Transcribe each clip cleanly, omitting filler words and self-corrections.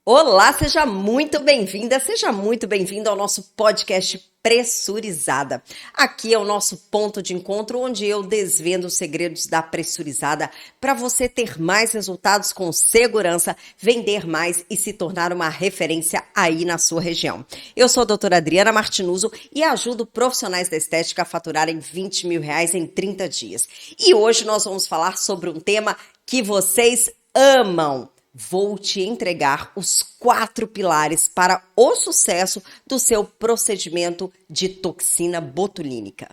Olá, seja muito bem-vinda, seja muito bem-vindo ao nosso podcast Pressurizada. Aqui é o nosso ponto de encontro onde eu desvendo os segredos da pressurizada para você ter mais resultados com segurança, vender mais e se tornar uma referência aí na sua região. Eu sou a doutora Adriana Martinuso e ajudo profissionais da estética a faturarem R$20 mil em 30 dias. E hoje nós vamos falar sobre um tema que vocês amam. Vou te entregar os 4 pilares para o sucesso do seu procedimento de toxina botulínica.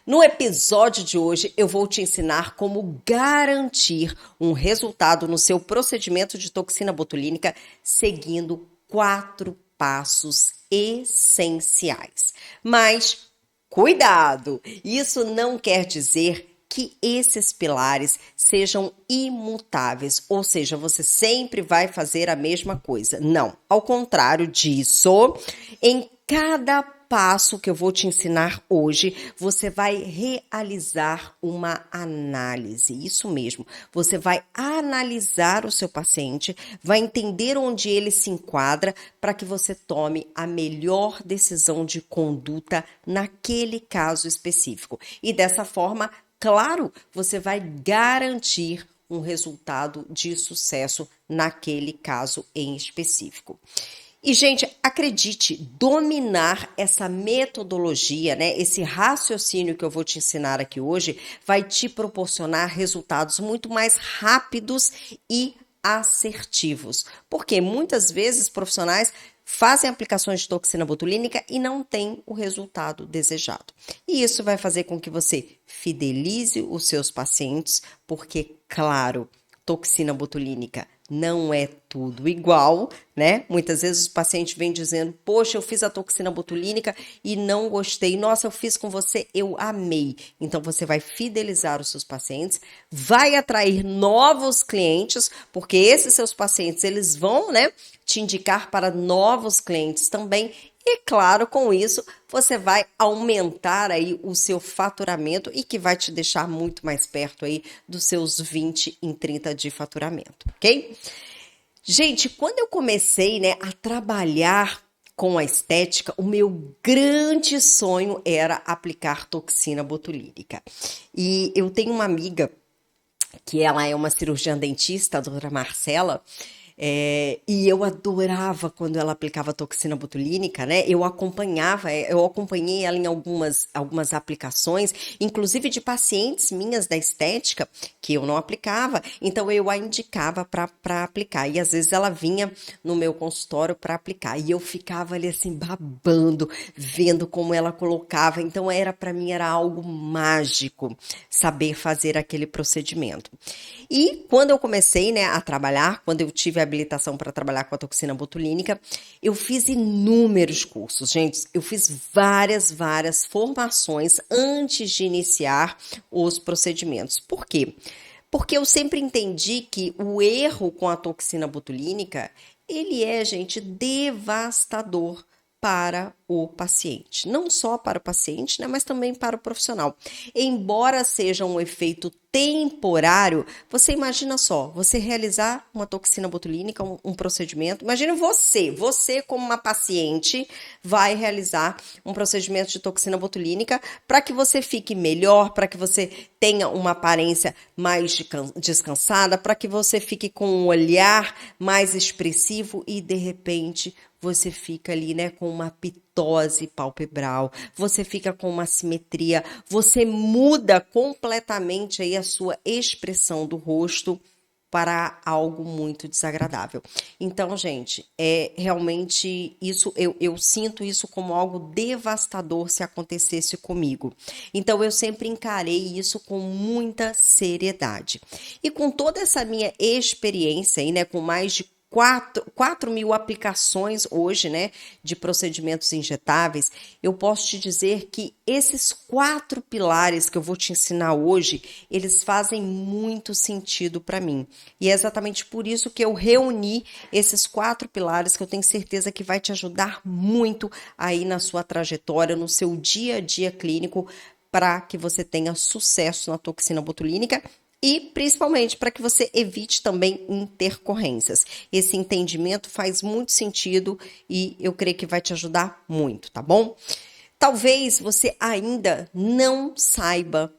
No episódio de hoje, eu vou te ensinar como garantir um resultado no seu procedimento de toxina botulínica seguindo 4 passos essenciais. Mas cuidado! Isso não quer dizer que esses pilares sejam imutáveis, ou seja, você sempre vai fazer a mesma coisa. Não, ao contrário disso, em cada passo que eu vou te ensinar hoje, você vai realizar uma análise. Isso mesmo, você vai analisar o seu paciente, vai entender onde ele se enquadra para que você tome a melhor decisão de conduta naquele caso específico. E dessa forma, claro, você vai garantir um resultado de sucesso naquele caso em específico. E, gente, acredite, dominar essa metodologia, né, esse raciocínio que eu vou te ensinar aqui hoje, vai te proporcionar resultados muito mais rápidos e assertivos. Porque muitas vezes profissionais fazem aplicações de toxina botulínica e não têm o resultado desejado. E isso vai fazer com que você fidelize os seus pacientes, porque, claro, toxina botulínica não é tudo igual, né? Muitas vezes o paciente vem dizendo, poxa, eu fiz a toxina botulínica e não gostei. Nossa, eu fiz com você, eu amei. Então, você vai fidelizar os seus pacientes, vai atrair novos clientes, porque esses seus pacientes, eles vão, né, te indicar para novos clientes também. E, claro, com isso, você vai aumentar aí o seu faturamento e que vai te deixar muito mais perto aí dos seus 20 em 30 de faturamento, ok? Gente, quando eu comecei, né, a trabalhar com a estética, o meu grande sonho era aplicar toxina botulínica. E eu tenho uma amiga que ela é uma cirurgiã dentista, a doutora Marcela, e eu adorava quando ela aplicava toxina botulínica, né? Eu acompanhei ela em algumas aplicações, inclusive de pacientes minhas da estética, que eu não aplicava, então eu a indicava para aplicar. E às vezes ela vinha no meu consultório para aplicar, e eu ficava ali assim, babando, vendo como ela colocava. Então para mim era algo mágico saber fazer aquele procedimento. E quando eu comecei, né, a trabalhar, quando eu tive a habilitação para trabalhar com a toxina botulínica, eu fiz inúmeros cursos, gente. Eu fiz várias formações antes de iniciar os procedimentos. Por quê? Porque eu sempre entendi que o erro com a toxina botulínica, ele é, gente, devastador para o paciente. Não só para o paciente, né, mas também para o profissional. Embora seja um efeito temporário, você imagina só, você realizar uma toxina botulínica, um procedimento, imagina você como uma paciente vai realizar um procedimento de toxina botulínica para que você fique melhor, para que você tenha uma aparência mais descansada, para que você fique com um olhar mais expressivo e de repente você fica ali, né, com uma pitose palpebral, você fica com uma assimetria, você muda completamente aí a sua expressão do rosto para algo muito desagradável. Então, gente, realmente isso, eu sinto isso como algo devastador se acontecesse comigo. Então, eu sempre encarei isso com muita seriedade. E com toda essa minha experiência aí, né, com mais de 4 mil aplicações hoje, né, de procedimentos injetáveis, eu posso te dizer que esses 4 pilares que eu vou te ensinar hoje, eles fazem muito sentido para mim. E é exatamente por isso que eu reuni esses 4 pilares que eu tenho certeza que vai te ajudar muito aí na sua trajetória, no seu dia a dia clínico, para que você tenha sucesso na toxina botulínica e principalmente para que você evite também intercorrências. Esse entendimento faz muito sentido e eu creio que vai te ajudar muito, tá bom? Talvez você ainda não saiba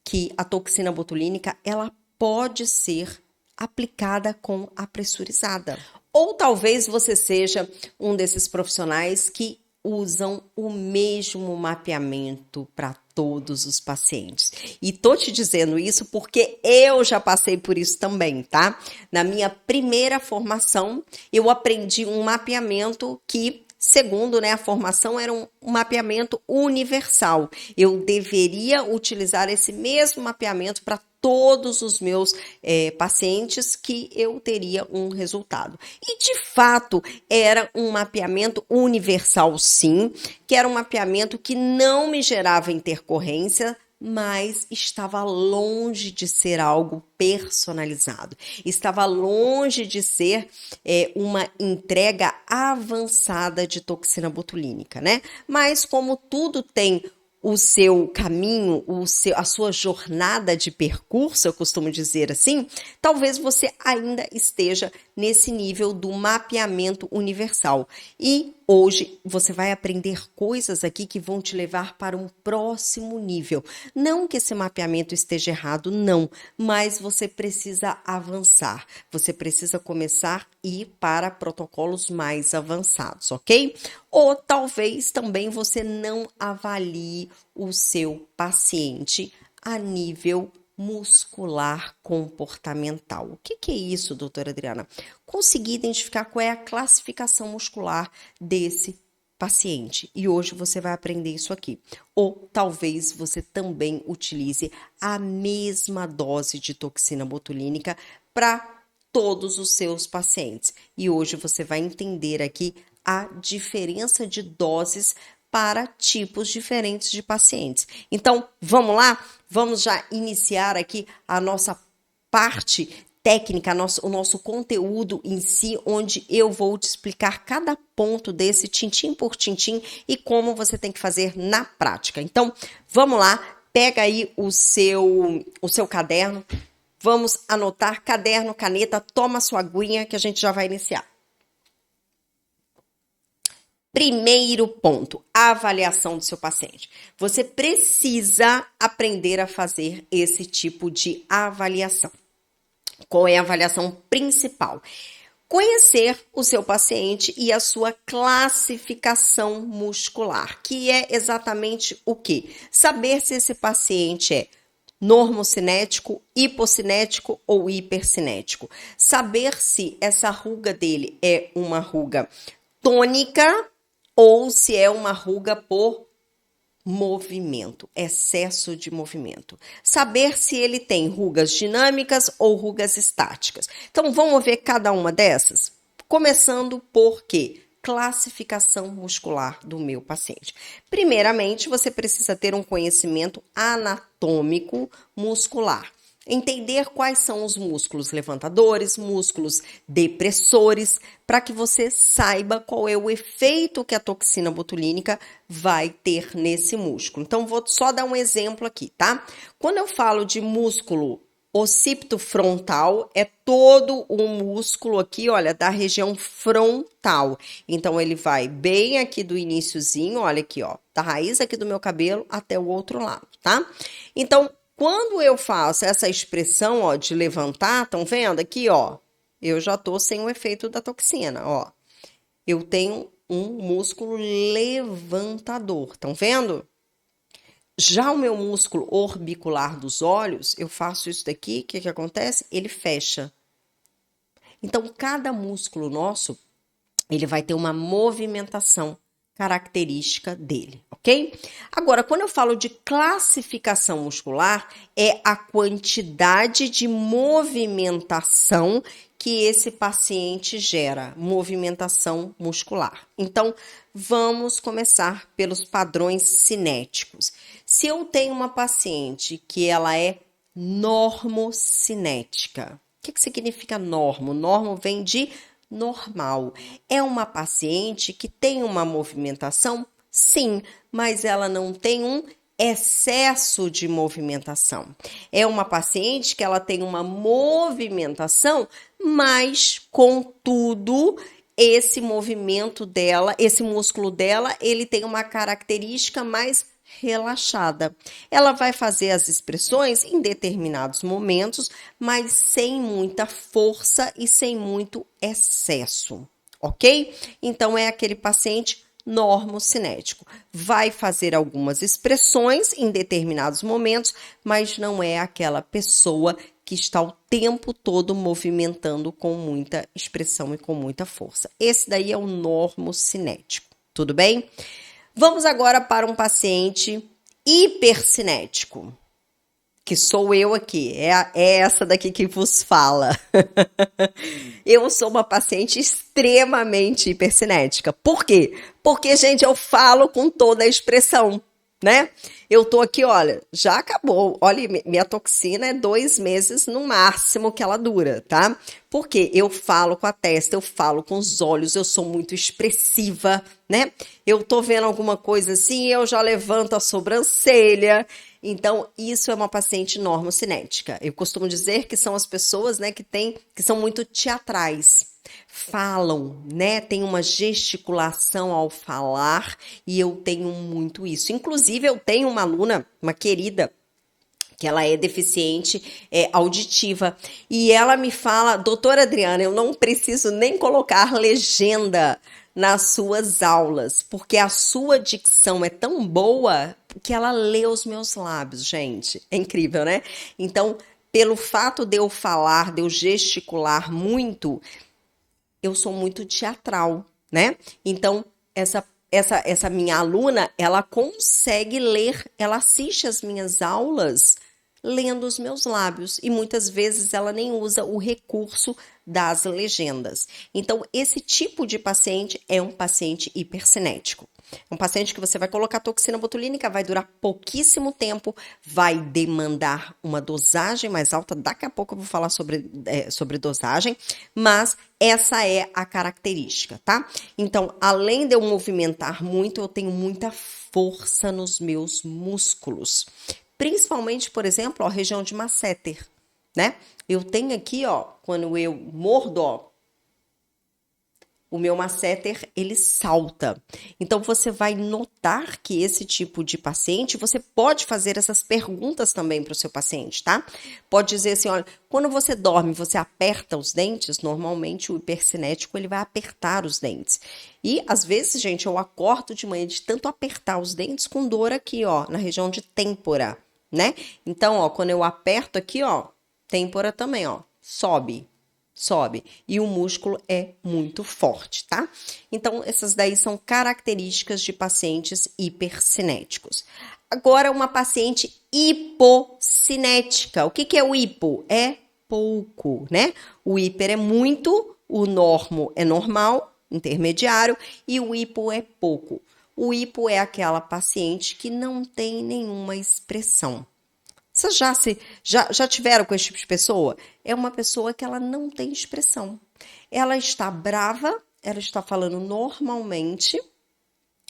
que a toxina botulínica ela pode ser aplicada com a pressurizada. Ou talvez você seja um desses profissionais que usam o mesmo mapeamento para todos os pacientes. E tô te dizendo isso porque eu já passei por isso também, tá? Na minha primeira formação, eu aprendi um mapeamento que, segundo, né, a formação era um mapeamento universal. Eu deveria utilizar esse mesmo mapeamento para todos os meus pacientes que eu teria um resultado. E, de fato, era um mapeamento universal, sim, que era um mapeamento que não me gerava intercorrência, mas estava longe de ser algo personalizado. Estava longe de ser uma entrega avançada de toxina botulínica, né? Mas como tudo tem o seu caminho, a sua jornada de percurso, eu costumo dizer assim, talvez você ainda esteja nesse nível do mapeamento universal. E hoje você vai aprender coisas aqui que vão te levar para um próximo nível. Não que esse mapeamento esteja errado, não, mas você precisa avançar. Você precisa começar a ir para protocolos mais avançados, ok? Ou talvez também você não avalie o seu paciente a nível muscular comportamental. O que é isso, doutora Adriana? Conseguir identificar qual é a classificação muscular desse paciente. E hoje você vai aprender isso aqui. Ou talvez você também utilize a mesma dose de toxina botulínica para todos os seus pacientes. E hoje você vai entender aqui a diferença de doses para tipos diferentes de pacientes. Então, vamos lá? Vamos já iniciar aqui a nossa parte técnica, o nosso conteúdo em si, onde eu vou te explicar cada ponto desse tintim por tintim e como você tem que fazer na prática. Então, vamos lá, pega aí o seu caderno, vamos anotar, caderno, caneta, toma sua aguinha que a gente já vai iniciar. Primeiro ponto, a avaliação do seu paciente. Você precisa aprender a fazer esse tipo de avaliação. Qual é a avaliação principal? Conhecer o seu paciente e a sua classificação muscular, que é exatamente o quê? Saber se esse paciente é normocinético, hipocinético ou hipercinético. Saber se essa ruga dele é uma ruga tônica ou se é uma ruga por movimento, excesso de movimento. Saber se ele tem rugas dinâmicas ou rugas estáticas. Então, vamos ver cada uma dessas? Começando por quê? Classificação muscular do meu paciente. Primeiramente, você precisa ter um conhecimento anatômico muscular. Entender quais são os músculos levantadores, músculos depressores, para que você saiba qual é o efeito que a toxina botulínica vai ter nesse músculo. Então, vou só dar um exemplo aqui, tá? Quando eu falo de músculo occipito frontal, é todo o músculo aqui, olha, da região frontal. Então, ele vai bem aqui do iniciozinho, olha aqui, ó, da raiz aqui do meu cabelo até o outro lado, tá? Então, quando eu faço essa expressão, ó, de levantar, estão vendo aqui, ó? Eu já tô sem o efeito da toxina, ó. Eu tenho um músculo levantador, estão vendo? Já o meu músculo orbicular dos olhos, eu faço isso daqui, o que acontece? Ele fecha. Então, cada músculo nosso, ele vai ter uma movimentação característica dele, ok? Agora, quando eu falo de classificação muscular, é a quantidade de movimentação que esse paciente gera, movimentação muscular. Então, vamos começar pelos padrões cinéticos. Se eu tenho uma paciente que ela é normocinética, o que significa normo? Normo vem de normal. É uma paciente que tem uma movimentação? Sim, mas ela não tem um excesso de movimentação. É uma paciente que ela tem uma movimentação, mas, contudo, esse movimento dela, esse músculo dela, ele tem uma característica mais relaxada. Ela vai fazer as expressões em determinados momentos, mas sem muita força e sem muito excesso, ok? Então, é aquele paciente normocinético. Vai fazer algumas expressões em determinados momentos, mas não é aquela pessoa que está o tempo todo movimentando com muita expressão e com muita força. Esse daí é o normocinético, tudo bem? Vamos agora para um paciente hipercinético, que sou eu aqui, é essa daqui que vos fala. Eu sou uma paciente extremamente hipercinética. Por quê? Porque, gente, eu falo com toda a expressão, né? Eu tô aqui, olha, já acabou. Olha, minha toxina é 2 meses no máximo que ela dura, tá? Porque eu falo com a testa, eu falo com os olhos, eu sou muito expressiva, né? Eu tô vendo alguma coisa assim, eu já levanto a sobrancelha. Então, isso é uma paciente normocinética. Eu costumo dizer que são as pessoas, né, que são muito teatrais. Falam, né? Tem uma gesticulação ao falar e eu tenho muito isso. Inclusive, eu tenho uma aluna, uma querida, que ela é deficiente auditiva, e ela me fala, doutora Adriana, eu não preciso nem colocar legenda nas suas aulas, porque a sua dicção é tão boa que ela lê os meus lábios, gente. É incrível, né? Então, pelo fato de eu falar, de eu gesticular muito, eu sou muito teatral, né? Então, essa minha aluna, ela consegue ler, ela assiste as minhas aulas lendo os meus lábios e muitas vezes ela nem usa o recurso das legendas. Então, esse tipo de paciente é um paciente hipercinético. É um paciente que você vai colocar toxina botulínica, vai durar pouquíssimo tempo, vai demandar uma dosagem mais alta. Daqui a pouco eu vou falar sobre dosagem, mas essa é a característica, tá? Então, além de eu movimentar muito, eu tenho muita força nos meus músculos. Principalmente, por exemplo, a região de masseter, né? Eu tenho aqui, ó, quando eu mordo, ó, o meu masseter, ele salta. Então, você vai notar que esse tipo de paciente, você pode fazer essas perguntas também para o seu paciente, tá? Pode dizer assim, olha, quando você dorme, você aperta os dentes? Normalmente, o hipercinético, ele vai apertar os dentes. E, às vezes, gente, eu acordo de manhã de tanto apertar os dentes com dor aqui, ó, na região de têmpora, né? Então, ó, quando eu aperto aqui, ó, têmpora também, ó, sobe. E o músculo é muito forte, tá? Então, essas daí são características de pacientes hipercinéticos. Agora, uma paciente hipocinética. O que é o hipo? É pouco, né? O hiper é muito, o normo é normal, intermediário, e o hipo é pouco. O hipo é aquela paciente que não tem nenhuma expressão. Vocês já tiveram com esse tipo de pessoa? É uma pessoa que ela não tem expressão. Ela está brava, ela está falando normalmente,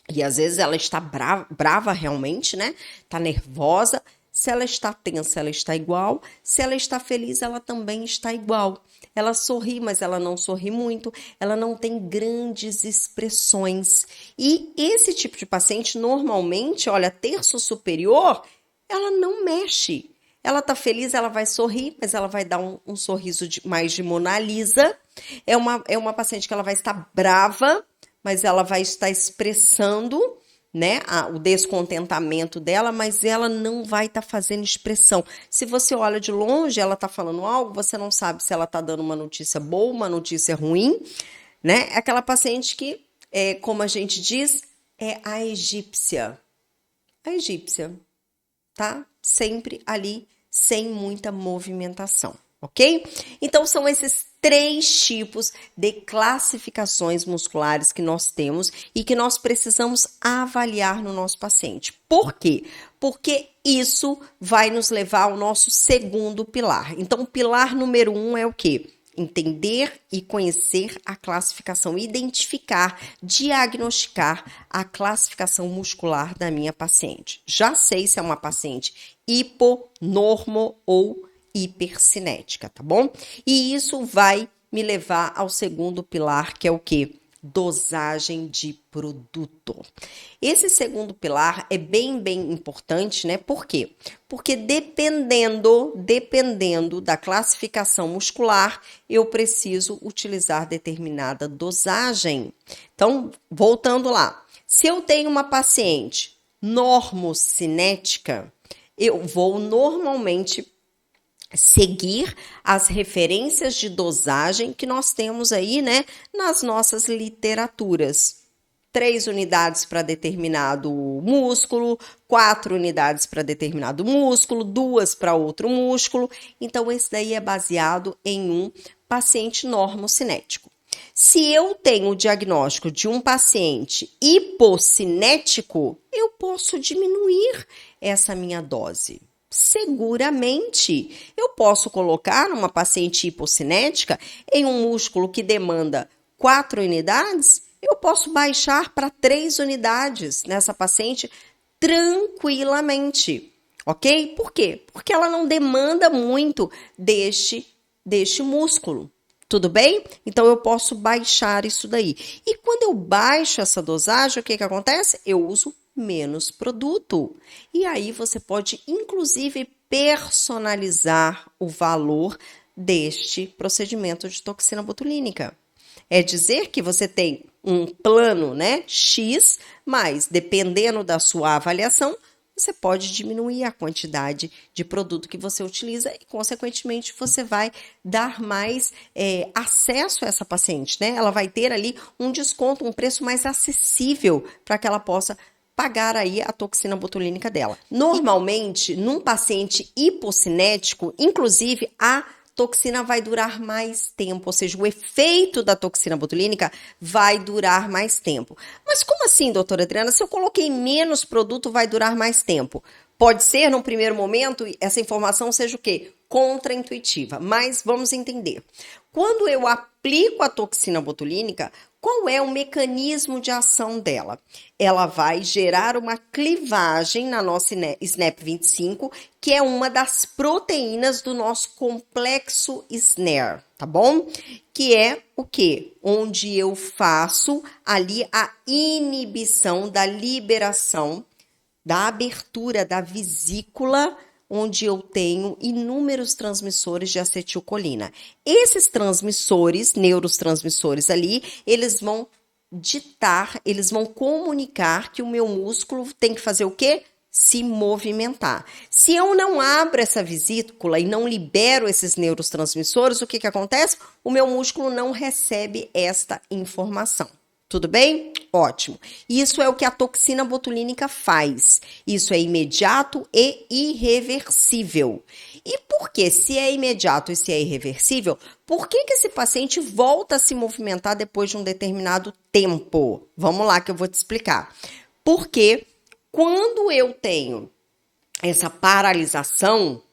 e às vezes ela está brava realmente, né? Está nervosa. Se ela está tensa, ela está igual. Se ela está feliz, ela também está igual. Ela sorri, mas ela não sorri muito. Ela não tem grandes expressões. E esse tipo de paciente, normalmente, olha, terço superior, ela não mexe. Ela tá feliz, ela vai sorrir, mas ela vai dar um sorriso mais de Mona Lisa. É uma paciente que ela vai estar brava, mas ela vai estar expressando, né, o descontentamento dela, mas ela não vai estar fazendo expressão. Se você olha de longe, ela tá falando algo, você não sabe se ela tá dando uma notícia boa, uma notícia ruim, né? É aquela paciente que, como a gente diz, é a egípcia. A egípcia. Tá? Sempre ali, sem muita movimentação, ok? Então, são esses 3 tipos de classificações musculares que nós temos e que nós precisamos avaliar no nosso paciente. Por quê? Porque isso vai nos levar ao nosso segundo pilar. Então, o pilar número 1 é o quê? entender e conhecer a classificação, identificar, diagnosticar a classificação muscular da minha paciente. Já sei se é uma paciente hipo, normo ou hipercinética, tá bom? E isso vai me levar ao segundo pilar, que é o quê? Dosagem de produto. Esse segundo pilar é bem importante, né? Por quê? Porque dependendo da classificação muscular, eu preciso utilizar determinada dosagem. Então, voltando lá. Se eu tenho uma paciente normocinética, eu vou normalmente seguir as referências de dosagem que nós temos aí, né, nas nossas literaturas. 3 unidades para determinado músculo, 4 unidades para determinado músculo, 2 para outro músculo. Então, esse daí é baseado em um paciente normocinético. Se eu tenho o diagnóstico de um paciente hipocinético, eu posso diminuir essa minha dose. Seguramente, eu posso colocar uma paciente hipocinética em um músculo que demanda 4 unidades, eu posso baixar para 3 unidades nessa paciente tranquilamente, ok? Por quê? Porque ela não demanda muito deste músculo. Tudo bem? Então, eu posso baixar isso daí. E quando eu baixo essa dosagem, o que acontece? Eu uso menos produto. E aí, você pode, inclusive, personalizar o valor deste procedimento de toxina botulínica. É dizer que você tem um plano, né, X, mas dependendo da sua avaliação, você pode diminuir a quantidade de produto que você utiliza e, consequentemente, você vai dar mais acesso a essa paciente, né? Ela vai ter ali um desconto, um preço mais acessível para que ela possa pagar aí a toxina botulínica dela. Normalmente, num paciente hipocinético, inclusive, a toxina vai durar mais tempo, ou seja, o efeito da toxina botulínica vai durar mais tempo. Mas como assim, doutora Adriana? Se eu coloquei menos produto, vai durar mais tempo? Pode ser, num primeiro momento, essa informação seja o quê? Contraintuitiva, mas vamos entender. Quando eu aplico a toxina botulínica, qual é o mecanismo de ação dela? Ela vai gerar uma clivagem na nossa SNAP25, que é uma das proteínas do nosso complexo SNARE, tá bom? Que é o quê? Onde eu faço ali a inibição da liberação, da abertura da vesícula, onde eu tenho inúmeros transmissores de acetilcolina. Esses transmissores, neurotransmissores ali, eles vão ditar, eles vão comunicar que o meu músculo tem que fazer o quê? Se movimentar. Se eu não abro essa vesícula e não libero esses neurotransmissores, o que acontece? O meu músculo não recebe esta informação. Tudo bem? Ótimo. Isso é o que a toxina botulínica faz. Isso é imediato e irreversível. E por que? Se é imediato e se é irreversível, por que esse paciente volta a se movimentar depois de um determinado tempo? Vamos lá que eu vou te explicar. Porque quando eu tenho essa paralisação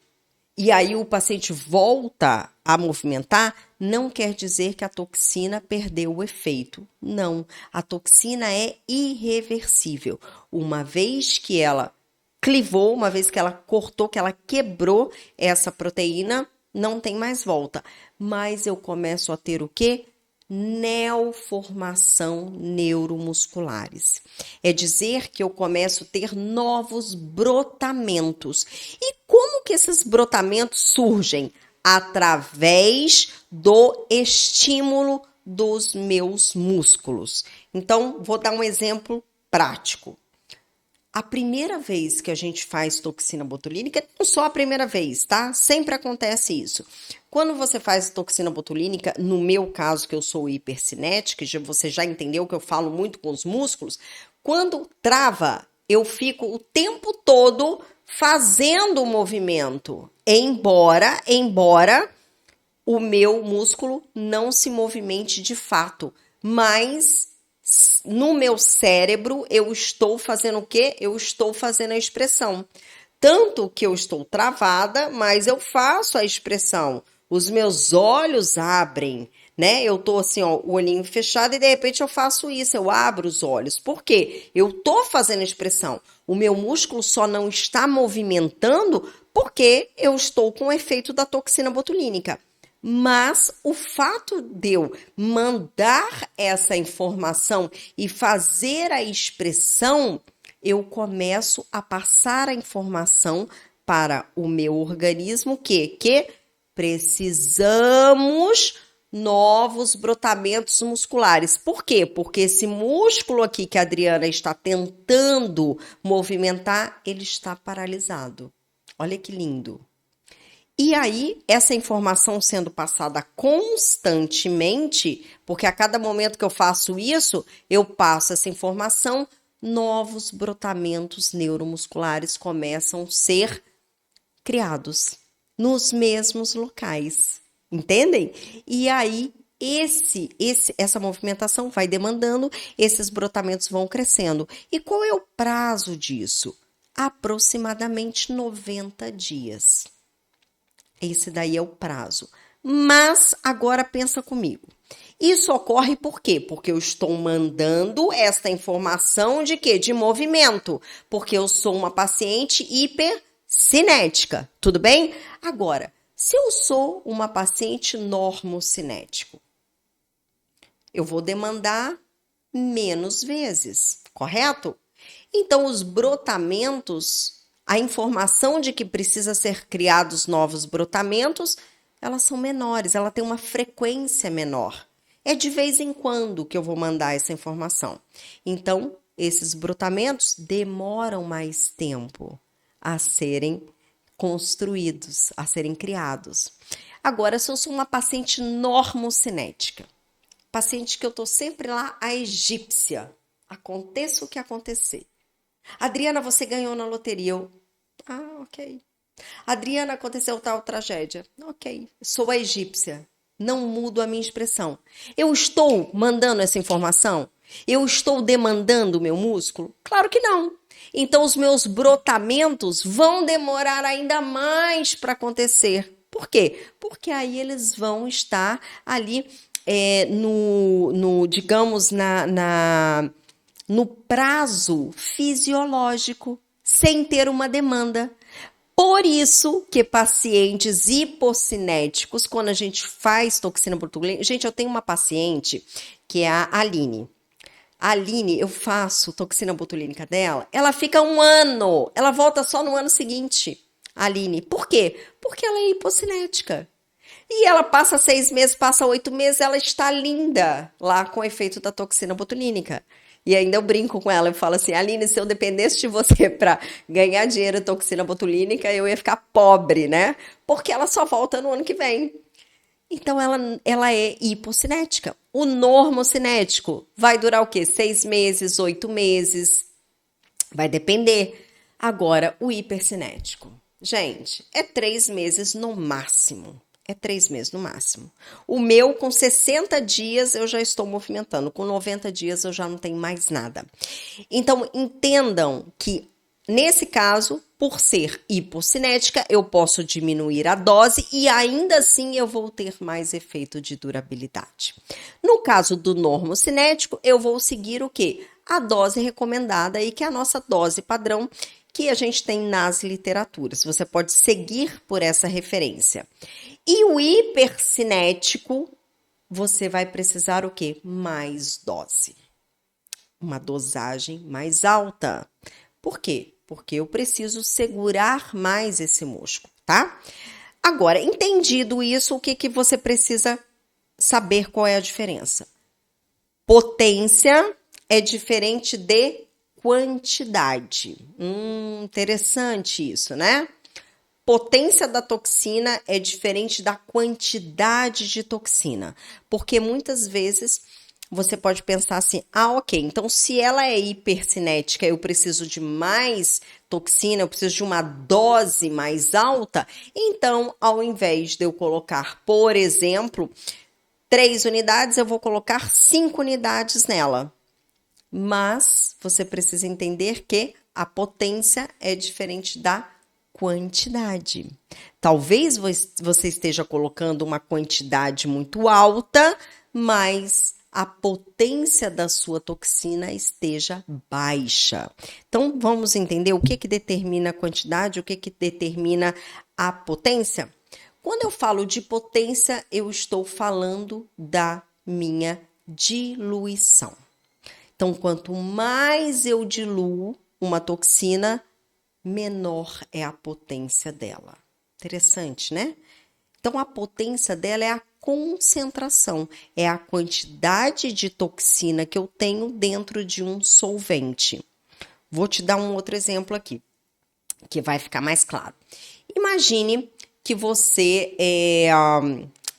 e aí o paciente volta a movimentar, não quer dizer que a toxina perdeu o efeito. Não, a toxina é irreversível. Uma vez que ela clivou, uma vez que ela cortou, que ela quebrou essa proteína, não tem mais volta. Mas eu começo a ter o quê? Neoformação neuromusculares. É dizer que eu começo a ter novos brotamentos. E como que esses brotamentos surgem? Através do estímulo dos meus músculos. Então, vou dar um exemplo prático. A primeira vez que a gente faz toxina botulínica, não só a primeira vez, tá? Sempre acontece isso. Quando você faz toxina botulínica, no meu caso, que eu sou hipercinética, você já entendeu que eu falo muito com os músculos, quando trava, eu fico o tempo todo fazendo o movimento, embora o meu músculo não se movimente de fato, mas no meu cérebro eu estou fazendo o quê? Eu estou fazendo a expressão. Tanto que eu estou travada, mas eu faço a expressão. os meus olhos abrem, né? Eu tô assim, ó, o olhinho fechado e de repente eu faço isso, eu abro os olhos. Por quê? Eu tô fazendo expressão. O meu músculo só não está movimentando porque eu estou com o efeito da toxina botulínica. Mas o fato de eu mandar essa informação e fazer a expressão, eu começo a passar a informação para o meu organismo que precisamos novos brotamentos musculares. Por quê? Porque esse músculo aqui que a Adriana está tentando movimentar, ele está paralisado. Olha que lindo. E aí, essa informação sendo passada constantemente, porque a cada momento que eu faço isso, eu passo essa informação, novos brotamentos neuromusculares começam a ser criados nos mesmos locais. Entendem? E aí, essa movimentação vai demandando, esses brotamentos vão crescendo. E qual é o prazo disso? Aproximadamente 90 dias. Esse daí é o prazo. Mas agora pensa comigo. Isso ocorre por quê? Porque eu estou mandando esta informação de quê? De movimento. Porque eu sou uma paciente hipercinética. Tudo bem? Agora, se eu sou uma paciente normocinético, eu vou demandar menos vezes, correto? Então, os brotamentos, a informação de que precisa ser criados novos brotamentos, elas são menores, ela tem uma frequência menor. É de vez em quando que eu vou mandar essa informação. Então, esses brotamentos demoram mais tempo a serem construídos, a serem criados. Agora, se eu sou uma paciente normocinética, paciente que eu estou sempre lá, a egípcia, aconteça o que acontecer. Adriana, você ganhou na loteria. Ok. Adriana, aconteceu tal tragédia. Ok. Sou a egípcia. Não mudo a minha expressão. Eu estou mandando essa informação? Eu estou demandando o meu músculo? Claro que não. Então, os meus brotamentos vão demorar ainda mais para acontecer. Por quê? Porque aí eles vão estar ali digamos, no prazo fisiológico, sem ter uma demanda. Por isso que pacientes hipocinéticos, quando a gente faz toxina botulínica... Gente, eu tenho uma paciente que é a Aline. A Aline, eu faço toxina botulínica dela, ela fica 1 ano, ela volta só no ano seguinte. A Aline, por quê? Porque ela é hipocinética. E ela passa 6 meses, passa 8 meses, ela está linda lá com o efeito da toxina botulínica. E ainda eu brinco com ela, eu falo assim, Aline, se eu dependesse de você para ganhar dinheiro em toxina botulínica, eu ia ficar pobre, né? Porque ela só volta no ano que vem. Então, ela é hipocinética. O normocinético vai durar o quê? 6 meses, 8 meses, vai depender. Agora, o hipercinético. Gente, é 3 meses no máximo. É 3 meses no máximo. O meu, com 60 dias, eu já estou movimentando. Com 90 dias, eu já não tenho mais nada. Então, entendam que, nesse caso, por ser hipocinética, eu posso diminuir a dose e ainda assim eu vou ter mais efeito de durabilidade. No caso do normocinético, eu vou seguir o quê? A dose recomendada aí, que é a nossa dose padrão, que a gente tem nas literaturas. Você pode seguir por essa referência. E o hipercinético, você vai precisar o quê? Mais dose. Uma dosagem mais alta. Por quê? Porque eu preciso segurar mais esse músculo, tá? Agora, entendido isso, o que você precisa saber qual é a diferença? Potência é diferente de quantidade. Interessante isso, né? Potência da toxina é diferente da quantidade de toxina, porque muitas vezes você pode pensar assim, ok, então se ela é hipercinética, eu preciso de mais toxina, eu preciso de uma dose mais alta, então ao invés de eu colocar, por exemplo, 3 unidades, eu vou colocar 5 unidades nela. Mas você precisa entender que a potência é diferente da quantidade. Talvez você esteja colocando uma quantidade muito alta, mas a potência da sua toxina esteja baixa. Então, vamos entender o que determina a quantidade, o que determina a potência? Quando eu falo de potência, eu estou falando da minha diluição. Então, quanto mais eu diluo uma toxina, menor é a potência dela. Interessante, né? Então, a potência dela é a concentração, é a quantidade de toxina que eu tenho dentro de um solvente. Vou te dar um outro exemplo aqui, que vai ficar mais claro. Imagine que você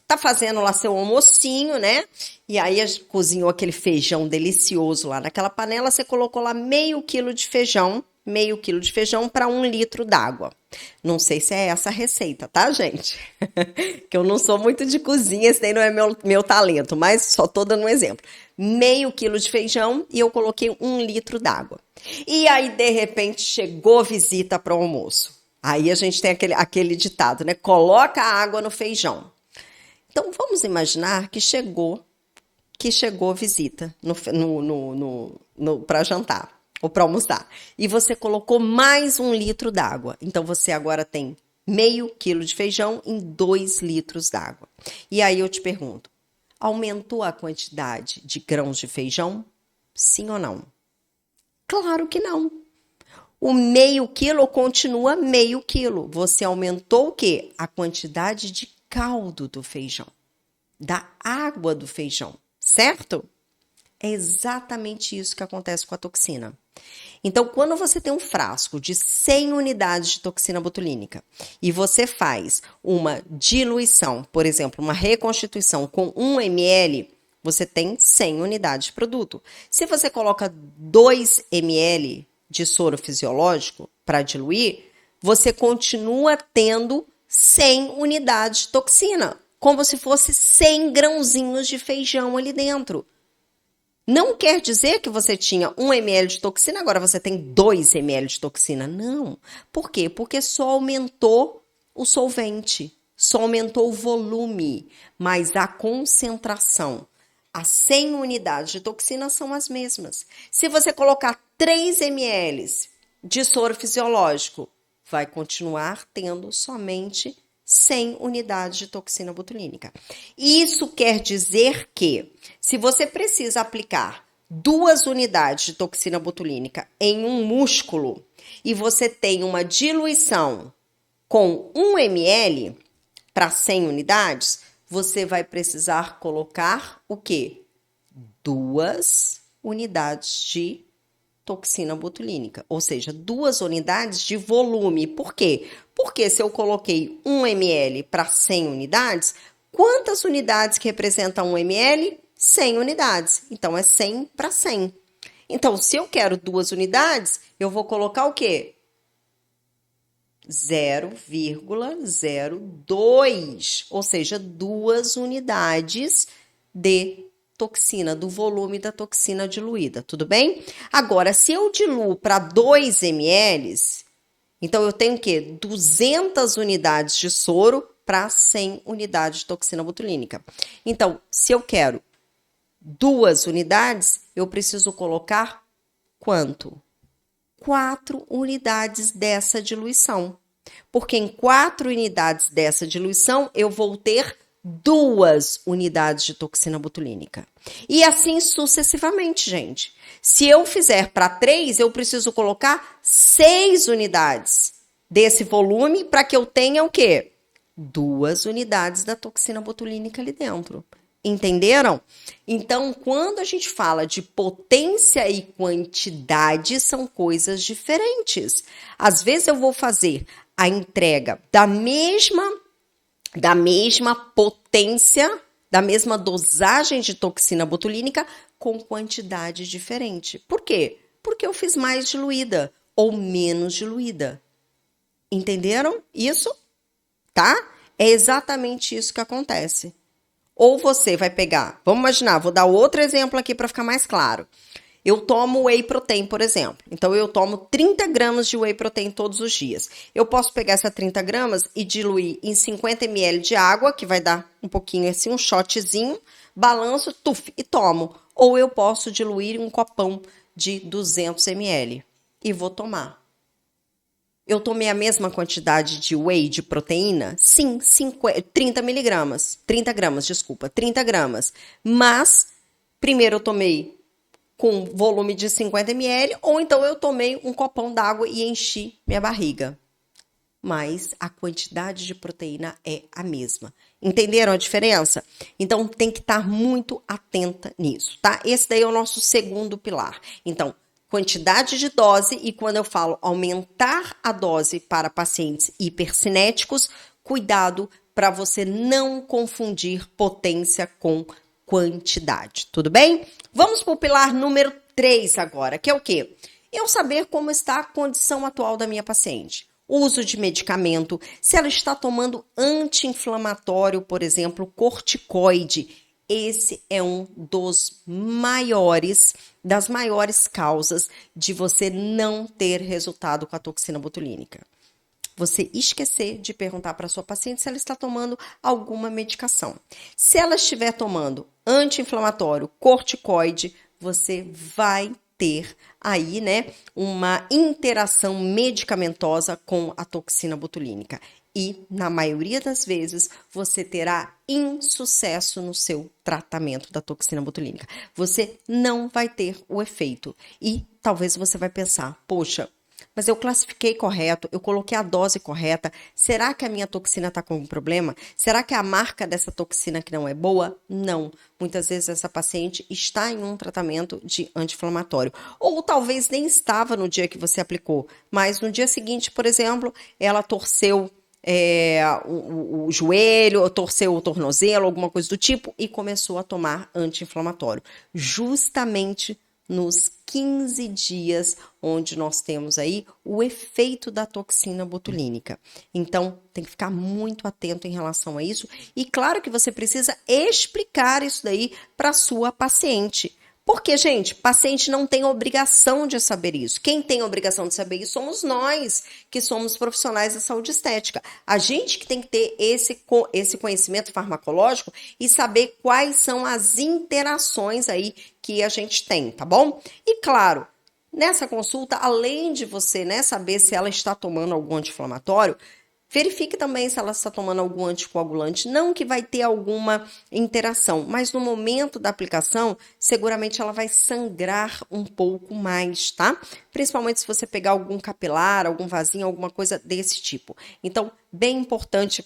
tá fazendo lá seu almocinho, né? E aí cozinhou aquele feijão delicioso lá naquela panela, você colocou lá meio quilo de feijão para 1 litro d'água. Não sei se é essa a receita, tá, gente? Que eu não sou muito de cozinha, esse daí não é meu talento, mas só tô dando um exemplo. Meio quilo de feijão e eu coloquei 1 litro d'água. E aí, de repente, chegou visita para o almoço. Aí a gente tem aquele ditado, né? Coloca a água no feijão. Então, vamos imaginar que chegou visita para jantar ou para almoçar. E você colocou mais 1 litro d'água. Então, você agora tem meio quilo de feijão em 2 litros d'água. E aí eu te pergunto, aumentou a quantidade de grãos de feijão? Sim ou não? Claro que não. O meio quilo continua meio quilo. Você aumentou o quê? A quantidade de caldo do feijão, da água do feijão, certo? É exatamente isso que acontece com a toxina. Então, quando você tem um frasco de 100 unidades de toxina botulínica e você faz uma diluição, por exemplo, uma reconstituição com 1 ml, você tem 100 unidades de produto. Se você coloca 2 ml de soro fisiológico para diluir, você continua tendo 100 unidades de toxina, como se fosse 100 grãozinhos de feijão ali dentro. Não quer dizer que você tinha 1 ml de toxina, agora você tem 2 ml de toxina. Não. Por quê? Porque só aumentou o solvente, só aumentou o volume, mas a concentração, as 100 unidades de toxina são as mesmas. Se você colocar 3 ml de soro fisiológico, vai continuar tendo somente 100 unidades de toxina botulínica. Isso quer dizer que, se você precisa aplicar 2 unidades de toxina botulínica em um músculo e você tem uma diluição com 1 ml para 100 unidades, você vai precisar colocar o quê? 2 unidades de toxina botulínica, ou seja, 2 unidades de volume. Por quê? Porque se eu coloquei 1 ml para 100 unidades, quantas unidades que representam 1 ml? 100 unidades. Então, é 100 para 100. Então, se eu quero 2 unidades, eu vou colocar o quê? 0,02, ou seja, 2 unidades de toxina, do volume da toxina diluída, tudo bem? Agora, se eu diluo para 2 ml, então eu tenho o quê? 200 unidades de soro para 100 unidades de toxina botulínica. Então, se eu quero 2 unidades, eu preciso colocar quanto? 4 unidades dessa diluição. Porque em 4 unidades dessa diluição, eu vou ter 2 unidades de toxina botulínica. E assim sucessivamente, gente. Se eu fizer para 3, eu preciso colocar 6 unidades desse volume para que eu tenha o quê? 2 unidades da toxina botulínica ali dentro. Entenderam? Então, quando a gente fala de potência e quantidade, são coisas diferentes. Às vezes eu vou fazer a entrega da mesma potência, da mesma dosagem de toxina botulínica com quantidade diferente. Por quê? Porque eu fiz mais diluída ou menos diluída. Entenderam isso? Tá? É exatamente isso que acontece. Ou você vai pegar, vamos imaginar, vou dar outro exemplo aqui para ficar mais claro. Eu tomo whey protein, por exemplo. Então, eu tomo 30 gramas de whey protein todos os dias. Eu posso pegar essas 30 gramas e diluir em 50 ml de água, que vai dar um pouquinho assim, um shotzinho, balanço, tuf, e tomo. Ou eu posso diluir em um copão de 200 ml e vou tomar. Eu tomei a mesma quantidade de whey, de proteína? Sim, 30 miligramas. 30 gramas, desculpa, 30 gramas. Mas, primeiro eu tomei com volume de 50 ml, ou então eu tomei um copão d'água e enchi minha barriga. Mas a quantidade de proteína é a mesma. Entenderam a diferença? Então, tem que estar muito atenta nisso, tá? Esse daí é o nosso segundo pilar. Então, quantidade de dose, e quando eu falo aumentar a dose para pacientes hipercinéticos, cuidado para você não confundir potência com quantidade, tudo bem? Vamos para o pilar número 3 agora, que é o quê? Eu saber como está a condição atual da minha paciente. Uso de medicamento, se ela está tomando anti-inflamatório, por exemplo, corticoide. Esse é um das maiores causas de você não ter resultado com a toxina botulínica. Você esquecer de perguntar para sua paciente se ela está tomando alguma medicação. Se ela estiver tomando anti-inflamatório, corticoide, você vai ter aí, né, uma interação medicamentosa com a toxina botulínica. E, na maioria das vezes, você terá insucesso no seu tratamento da toxina botulínica. Você não vai ter o efeito. E talvez você vai pensar, poxa, mas eu classifiquei correto, eu coloquei a dose correta, será que a minha toxina está com algum problema? Será que a marca dessa toxina que não é boa? Não. Muitas vezes essa paciente está em um tratamento de anti-inflamatório. Ou talvez nem estava no dia que você aplicou, mas no dia seguinte, por exemplo, ela torceu o joelho, ou torceu o tornozelo, alguma coisa do tipo, e começou a tomar anti-inflamatório. Justamente nos 15 dias onde nós temos aí o efeito da toxina botulínica. Então, tem que ficar muito atento em relação a isso. E claro que você precisa explicar isso daí para sua paciente. Porque, gente, paciente não tem obrigação de saber isso. Quem tem obrigação de saber isso somos nós, que somos profissionais da saúde estética. A gente que tem que ter esse conhecimento farmacológico e saber quais são as interações aí que a gente tem, tá bom? E claro, nessa consulta, além de você, né, saber se ela está tomando algum anti-inflamatório, verifique também se ela está tomando algum anticoagulante, não que vai ter alguma interação, mas no momento da aplicação, seguramente ela vai sangrar um pouco mais, tá? Principalmente se você pegar algum capilar, algum vasinho, alguma coisa desse tipo. Então, bem importante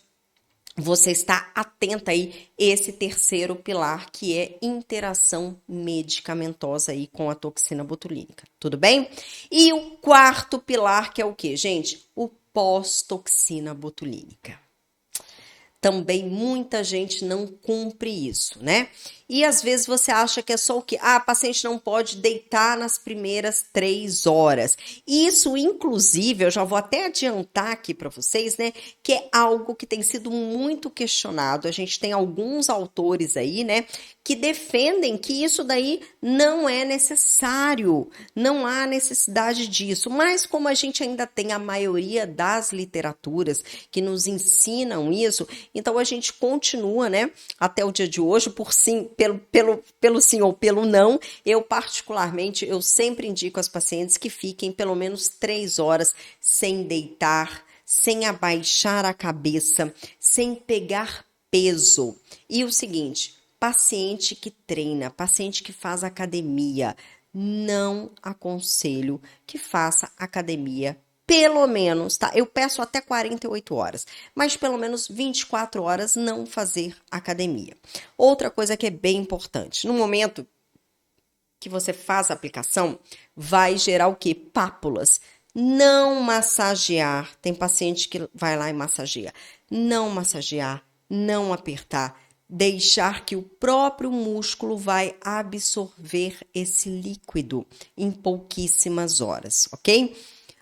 você estar atenta aí esse terceiro pilar, que é interação medicamentosa aí com a toxina botulínica, tudo bem? E o quarto pilar, que é o quê, gente? O pós-toxina botulínica. Também muita gente não cumpre isso, né? E às vezes você acha que é só o quê? Ah, a paciente não pode deitar nas primeiras 3 horas. Isso, inclusive, eu já vou até adiantar aqui para vocês, né? Que é algo que tem sido muito questionado. A gente tem alguns autores aí, né? Que defendem que isso daí não é necessário. Não há necessidade disso. Mas como a gente ainda tem a maioria das literaturas que nos ensinam isso, então a gente continua, né? Até o dia de hoje, por sim, pelo sim ou pelo não, eu particularmente, eu sempre indico às pacientes que fiquem pelo menos 3 horas sem deitar, sem abaixar a cabeça, sem pegar peso. E o seguinte, paciente que treina, paciente que faz academia, não aconselho que faça academia pelo menos, tá? Eu peço até 48 horas, mas pelo menos 24 horas não fazer academia. Outra coisa que é bem importante, no momento que você faz a aplicação, vai gerar o quê? Pápulas. Não massagear. Tem paciente que vai lá e massageia. Não massagear, não apertar. Deixar que o próprio músculo vai absorver esse líquido em pouquíssimas horas, ok?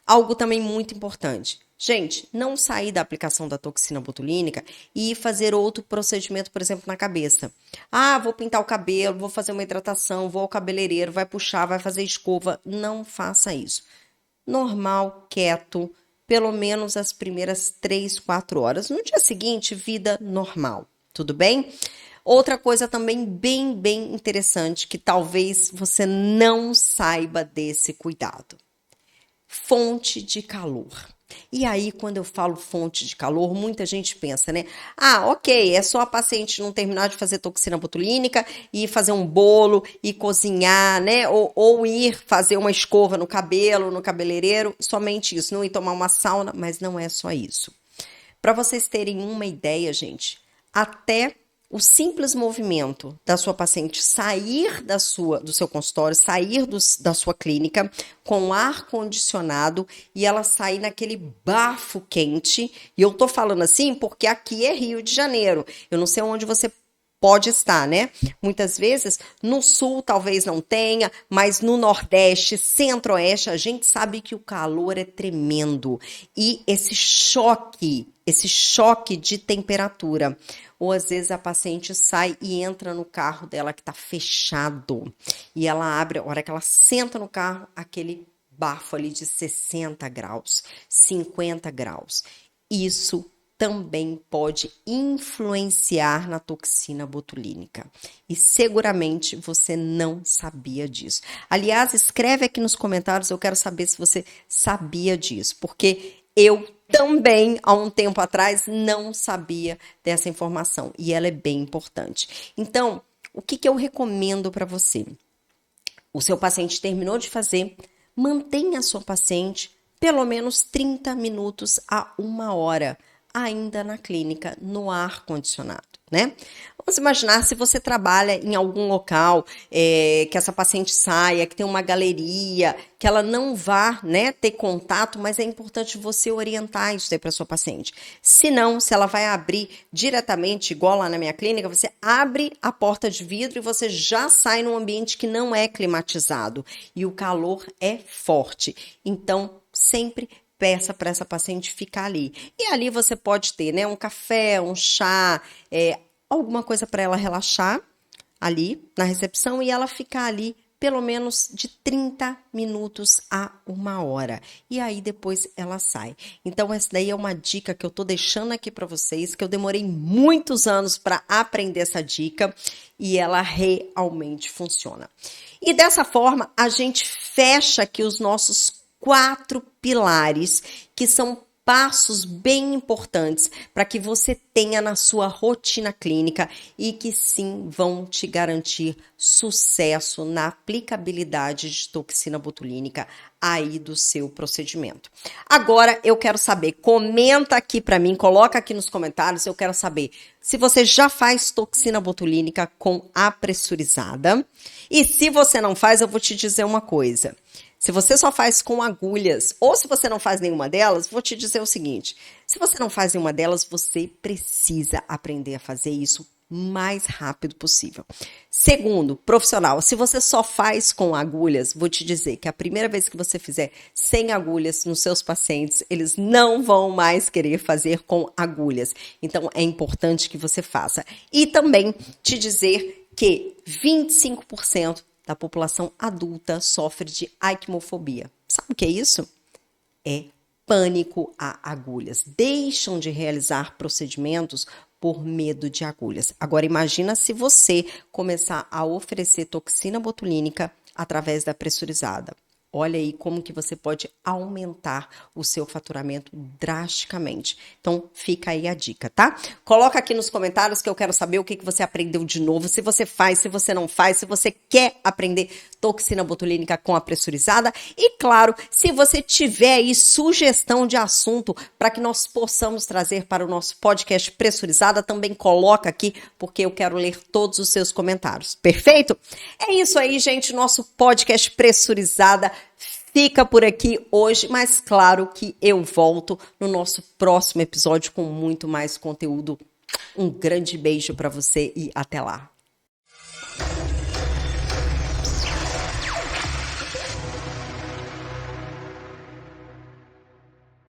Algo também muito importante, Gente, não sair da aplicação da toxina botulínica e fazer outro procedimento, por exemplo, na cabeça. Ah, vou pintar o cabelo, vou fazer uma hidratação, vou ao cabeleireiro, vai puxar, vai fazer escova. Não faça isso. Normal, quieto, pelo menos as primeiras 3, 4 horas. No dia seguinte, vida normal. Tudo bem? Outra coisa também bem interessante, que talvez você não saiba desse cuidado. Fonte de calor. E aí, quando eu falo fonte de calor, muita gente pensa, né? Ah, ok, é só a paciente não terminar de fazer toxina botulínica e fazer um bolo e cozinhar, né? Ou ir fazer uma escova no cabelo, no cabeleireiro, somente isso. Não ir tomar uma sauna, mas não é só isso. Para vocês terem uma ideia, gente, até o simples movimento da sua paciente sair do seu consultório, sair da sua clínica com ar condicionado e ela sair naquele bafo quente. E eu tô falando assim porque aqui é Rio de Janeiro. Eu não sei onde você pode estar, né? Muitas vezes no sul talvez não tenha, mas no nordeste, centro-oeste, a gente sabe que o calor é tremendo. E esse choque de temperatura. Ou às vezes a paciente sai e entra no carro dela que tá fechado. E ela abre, a hora que ela senta no carro, aquele bafo ali de 60 graus, 50 graus. Isso também pode influenciar na toxina botulínica. E seguramente você não sabia disso. Aliás, escreve aqui nos comentários, eu quero saber se você sabia disso, porque eu também, há um tempo atrás, não sabia dessa informação. E ela é bem importante. Então, o que eu recomendo para você? O seu paciente terminou de fazer, mantenha a sua paciente pelo menos 30 minutos a 1 hora, ainda na clínica, no ar-condicionado, né? Vamos imaginar se você trabalha em algum local que essa paciente saia, que tem uma galeria, que ela não vá, né, ter contato, mas é importante você orientar isso aí para sua paciente. Se não, se ela vai abrir diretamente, igual lá na minha clínica, você abre a porta de vidro e você já sai num ambiente que não é climatizado e o calor é forte. Então, sempre peça para essa paciente ficar ali. E ali você pode ter, né, um café, um chá, alguma coisa para ela relaxar ali na recepção e ela ficar ali pelo menos de 30 minutos a 1 hora. E aí depois ela sai. Então essa daí é uma dica que eu tô deixando aqui para vocês, que eu demorei muitos anos para aprender essa dica e ela realmente funciona. E dessa forma a gente fecha aqui os nossos 4 pilares, que são passos bem importantes para que você tenha na sua rotina clínica e que sim vão te garantir sucesso na aplicabilidade de toxina botulínica aí do seu procedimento. Agora eu quero saber, comenta aqui para mim, coloca aqui nos comentários, eu quero saber se você já faz toxina botulínica com a pressurizada e se você não faz, eu vou te dizer uma coisa. Se você só faz com agulhas, ou se você não faz nenhuma delas, vou te dizer o seguinte, se você não faz nenhuma delas, você precisa aprender a fazer isso o mais rápido possível. Segundo, profissional, se você só faz com agulhas, vou te dizer que a primeira vez que você fizer sem agulhas nos seus pacientes, eles não vão mais querer fazer com agulhas. Então, é importante que você faça. E também te dizer que 25% da população adulta sofre de acmofobia. Sabe o que é isso? É pânico a agulhas. Deixam de realizar procedimentos por medo de agulhas. Agora imagina se você começar a oferecer toxina botulínica através da pressurizada. Olha aí como que você pode aumentar o seu faturamento drasticamente. Então, fica aí a dica, tá? Coloca aqui nos comentários que eu quero saber o que você aprendeu de novo, se você faz, se você não faz, se você quer aprender toxina botulínica com a pressurizada. E, claro, se você tiver aí sugestão de assunto para que nós possamos trazer para o nosso podcast pressurizada, também coloca aqui, porque eu quero ler todos os seus comentários. Perfeito? É isso aí, gente, nosso podcast pressurizada fica por aqui hoje, mas claro que eu volto no nosso próximo episódio com muito mais conteúdo. Um grande beijo para você e até lá.